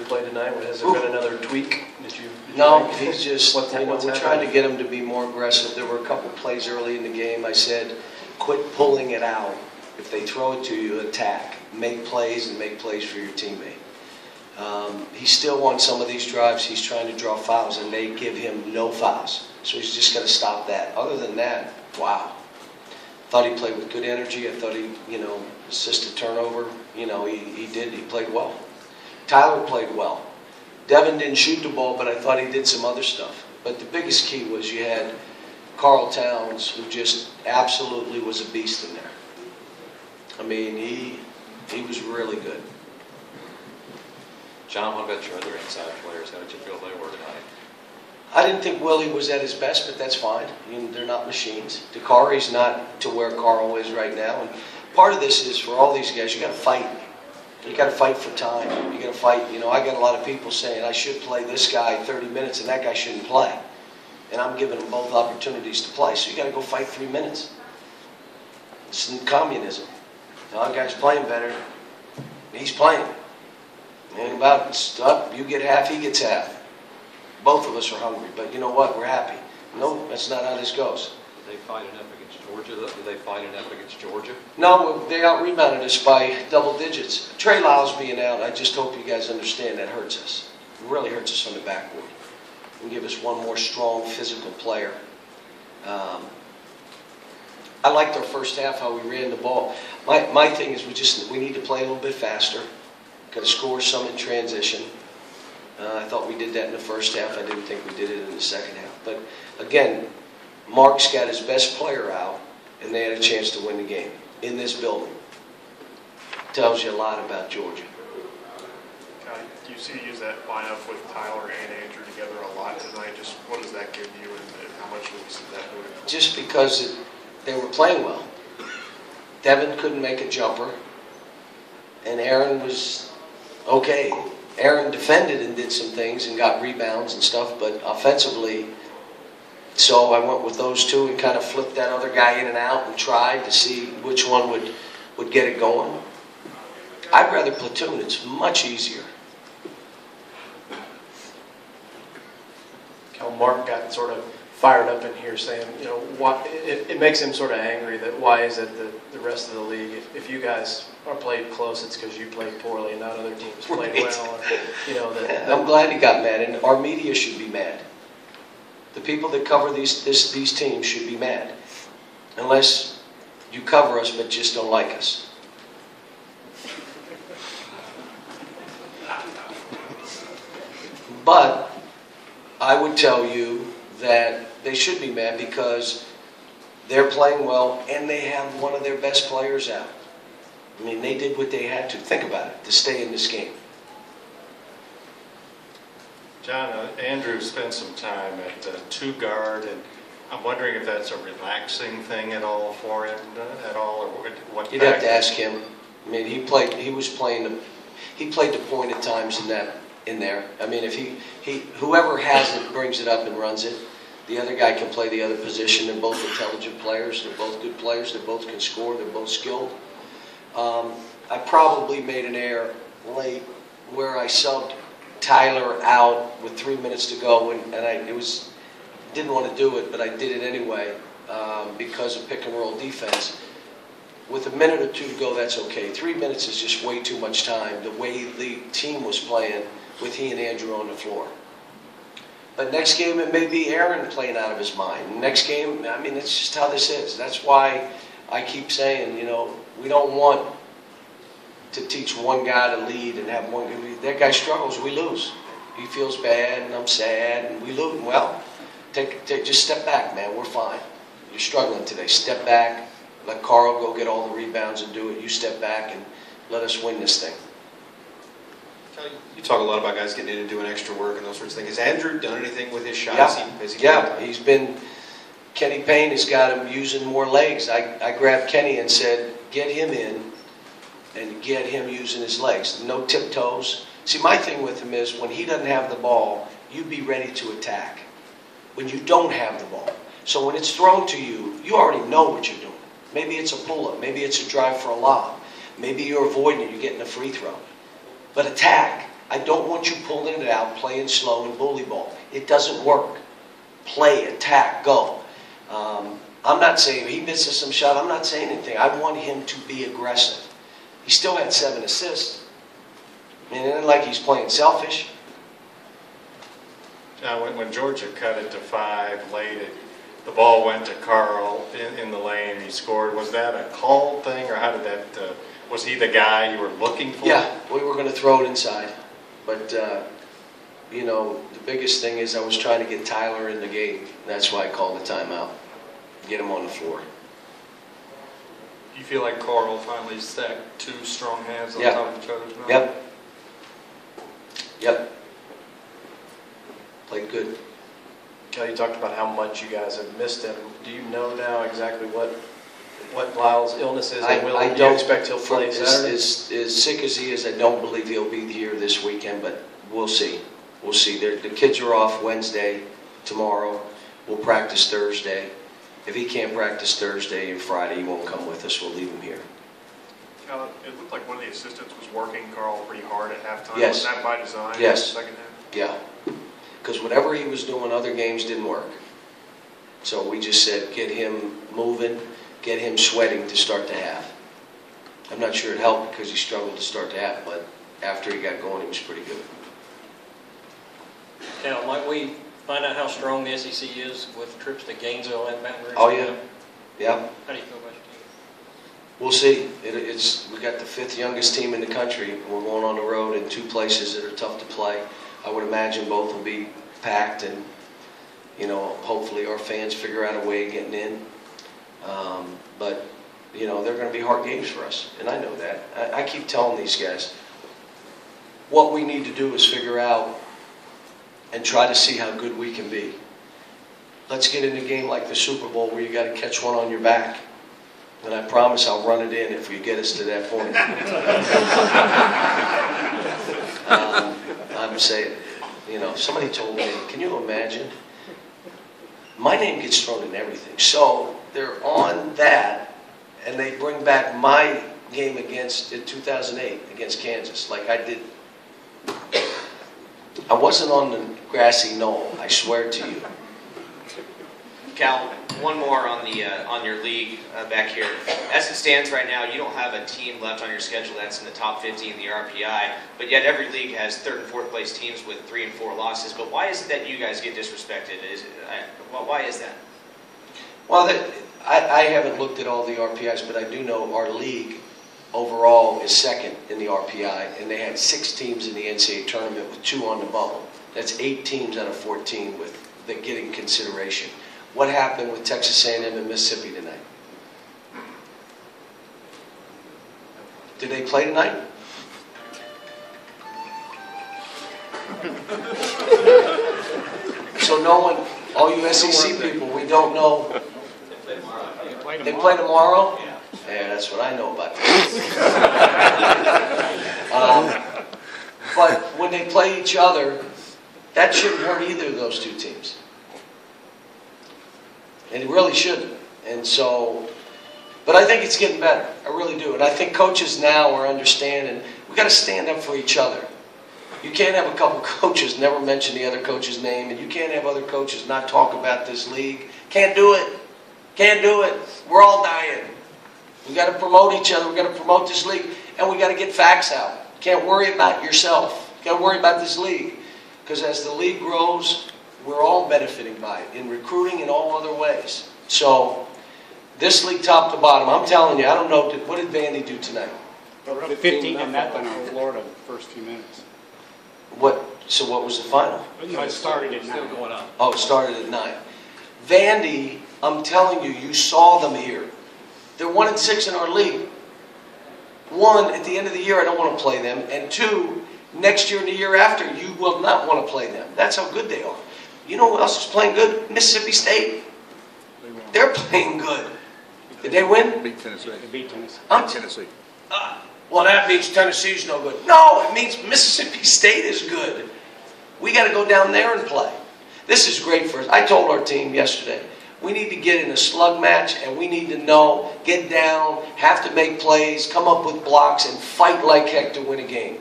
play tonight? Has there been another tweak? No, he's just, what's we're trying to get him to be more aggressive. There were a couple plays early in the game. I said, quit pulling it out. If they throw it to you, attack. Make plays and make plays for your teammate. He still wants some of these drives. He's trying to draw fouls, and they give him no fouls. So he's just going to stop that. Other than that, wow. Thought he played with good energy. I thought he, assisted turnover. He did. He played well. Tyler played well. Devin didn't shoot the ball, but I thought he did some other stuff. But the biggest key was you had Carl Towns, who just absolutely was a beast in there. I mean, he was really good. John, what about your other inside players? How did you feel they were tonight? I didn't think Willie was at his best, but that's fine. They're not machines. Dakari's not to where Carl is right now. And part of this is, for all these guys, you got to fight. You got to fight for time. You got to fight. I got a lot of people saying I should play this guy 30 minutes and that guy shouldn't play. And I'm giving them both opportunities to play. So you got to go fight 3 minutes. It's communism. The other guy's playing better. He's playing. And about stuff, you get half, he gets half. Both of us are hungry, but you know what? We're happy. No, that's not how this goes. Did they fight enough against Georgia? Did they fight enough against Georgia? No, they out-rebounded us by double digits. Trey Lyles being out, I just hope you guys understand that hurts us. It really hurts us on the backboard. And give us one more strong physical player. I liked our first half, how we ran the ball. My thing is we need to play a little bit faster. Got to score some in transition. I thought we did that in the first half. I didn't think we did it in the second half. But again, Mark's got his best player out, and they had a chance to win the game in this building. Tells you a lot about Georgia. You see you use that lineup with Tyler and Andrew together a lot tonight. Just what does that give you, and how much do you see that moving forward? Just because they were playing well. Devin couldn't make a jumper, and Aaron was okay. Aaron defended and did some things and got rebounds and stuff, but offensively, so I went with those two and kind of flipped that other guy in and out and tried to see which one would get it going. I'd rather platoon. It's much easier. Mark got sort of fired up in here saying, why, it makes him sort of angry that why is it that the rest of the league, if you guys are played close, it's because you played poorly and not other teams played well. Or, I'm glad he got mad, and our media should be mad. The people that cover these teams should be mad, unless you cover us but just don't like us. But I would tell you that they should be mad because they're playing well and they have one of their best players out. I mean, they did what they had to. Think about it, to stay in this game. John, Andrew spent some time at two guard, and I'm wondering if that's a relaxing thing at all for him, or what? You'd have to ask him. I mean, he played the point at times in there. I mean, if whoever has it brings it up and runs it. The other guy can play the other position. They're both intelligent players. They're both good players. They both can score. They're both skilled. I probably made an error late where I subbed Tyler out with 3 minutes to go, and didn't want to do it, but I did it anyway because of pick and roll defense. With a minute or two to go, that's okay. 3 minutes is just way too much time. The way the team was playing with he and Andrew on the floor. But next game, it may be Aaron playing out of his mind. Next game, I mean, it's just how this is. That's why I keep saying, we don't want to teach one guy to lead and have one guy. That guy struggles, we lose. He feels bad, and I'm sad, and we lose. Well, just step back, man. We're fine. You're struggling today. Step back. Let Carl go get all the rebounds and do it. You step back and let us win this thing. You talk a lot about guys getting in and doing extra work and those sorts of things. Has Andrew done anything with his shots? Yeah, he's been. Kenny Payne has got him using more legs. I grabbed Kenny and said, get him in and get him using his legs. No tiptoes. See, my thing with him is when he doesn't have the ball, you be ready to attack. When you don't have the ball. So when it's thrown to you, you already know what you're doing. Maybe it's a pull-up. Maybe it's a drive for a lob. Maybe you're avoiding it. You're getting a free throw. But attack. I don't want you pulling it out, playing slow and bully ball. It doesn't work. Play, attack, go. I'm not saying he misses some shot. I'm not saying anything. I want him to be aggressive. He still had 7 assists. I mean, it isn't like he's playing selfish. Now, when Georgia cut it to 5 late, the ball went to Carl in the lane. He scored. Was that a call thing, or how did that? Was he the guy you were looking for? Yeah, we were going to throw it inside, but you know, the biggest thing is I was trying to get Tyler in the game. That's why I called the timeout. Get him on the floor. You feel like Carl finally stacked 2 strong hands on Yeah. top of each other tonight? Yep. Yep. Played good. Cal, you talked about how much you guys have missed him. Do you know now exactly what Lyle's illness is? And I do don't you expect he'll play Saturday? As sick as he is, I don't believe he'll be here this weekend, but we'll see. We'll see. The kids are off Wednesday, tomorrow. We'll practice Thursday. If he can't practice Thursday and Friday, he won't come with us. We'll leave him here. Cal, it looked like one of the assistants was working Carl pretty hard at halftime. Yes. Was that by design? Yes. In the second half? Yeah. Because whatever he was doing, other games didn't work. So we just said, get him moving, get him sweating to start the half. I'm not sure it helped because he struggled to start the half, but after he got going, he was pretty good. Cal, might we find out how strong the SEC is with trips to Gainesville and Baton Rouge? Oh, yeah. Yeah. How do you feel about your team? We'll see. We got the 5th youngest team in the country. We're going on the road in 2 places that are tough to play. I would imagine both will be packed, and you know, hopefully our fans figure out a way of getting in. But you know, they're going to be hard games for us, and I know that. I keep telling these guys, what we need to do is figure out and try to see how good we can be. Let's get in a game like the Super Bowl where you got to catch one on your back. And I promise I'll run it in if we get us to that point. I'm saying, you know, somebody told me, can you imagine? My name gets thrown in everything. So they're on that, and they bring back my game in 2008 against Kansas, like I did. I wasn't on the grassy knoll, I swear to you. Cal, one more on your league back here. As it stands right now, you don't have a team left on your schedule that's in the top 50 in the RPI, but yet every league has 3rd and 4th place teams with 3 and 4 losses. But why is it that you guys get disrespected? Why is that? Well, I haven't looked at all the RPIs, but I do know our league overall is 2nd in the RPI, and they had 6 teams in the NCAA tournament with 2 on the bubble. That's 8 teams out of 14 that getting consideration. What happened with Texas A&M and Mississippi tonight? Did they play tonight? So no one, all you SEC people, we don't know. They play tomorrow? Yeah, that's what I know about that. But when they play each other, that shouldn't hurt either of those 2 teams. And it really shouldn't. And so, but I think it's getting better. I really do. And I think coaches now are understanding, we got to stand up for each other. You can't have a couple coaches never mention the other coach's name, and you can't have other coaches not talk about this league. Can't do it. Can't do it. We're all dying. We got to promote each other. We got to promote this league, and we got to get facts out. Can't worry about yourself. Got to worry about this league, because as the league grows, we're all benefiting by it in recruiting and all other ways. So this league, top to bottom, I'm telling you, I don't know. What did Vandy do tonight? 15-0 on Florida the first few minutes. So what was the final? No, it started at 9. Still going on. Oh, it started at 9. Vandy, I'm telling you, you saw them here. They're 1-6 in our league. 1, at the end of the year, I don't want to play them. And 2, next year and the year after, you will not want to play them. That's how good they are. You know who else is playing good? Mississippi State. They're playing good. Did they win? Beat Tennessee. They beat Tennessee. Tennessee. Well, that means Tennessee's no good. No, it means Mississippi State is good. We got to go down there and play. This is great for us. I told our team yesterday, we need to get in a slug match, and we need to know, get down, have to make plays, come up with blocks, and fight like heck to win a game.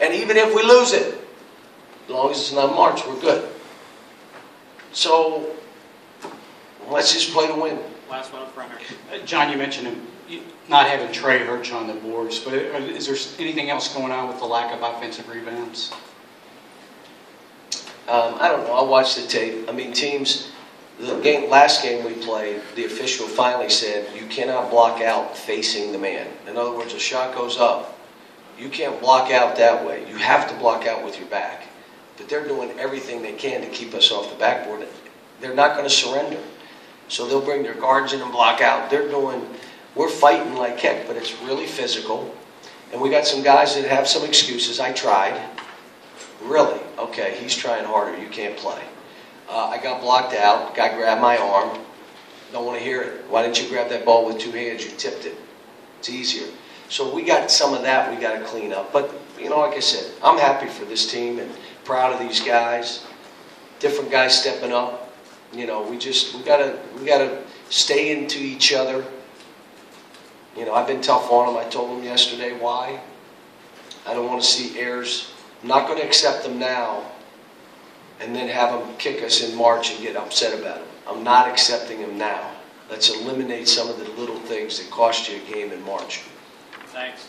And even if we lose it, as long as it's not March, we're good. So let's just play to win. Last one up front here. John, you mentioned not having Trey Hirsch on the boards, but is there anything else going on with the lack of offensive rebounds? I don't know. I'll watch the tape. I mean, teams, last game we played, the official finally said, you cannot block out facing the man. In other words, a shot goes up. You can't block out that way. You have to block out with your back. But they're doing everything they can to keep us off the backboard. They're not going to surrender. So they'll bring their guards in and block out. We're fighting like heck, but it's really physical. And we got some guys that have some excuses. I tried. Really? Okay, he's trying harder. You can't play. I got blocked out. Guy grabbed my arm. Don't want to hear it. Why didn't you grab that ball with two hands? You tipped it. It's easier. So we got some of that we got to clean up. But, like I said, I'm happy for this team and proud of these guys. Different guys stepping up. We gotta stay into each other. I've been tough on them. I told them yesterday why. I don't want to see errors. I'm not going to accept them now and then have them kick us in March and get upset about them. I'm not accepting them now. Let's eliminate some of the little things that cost you a game in March. Thanks.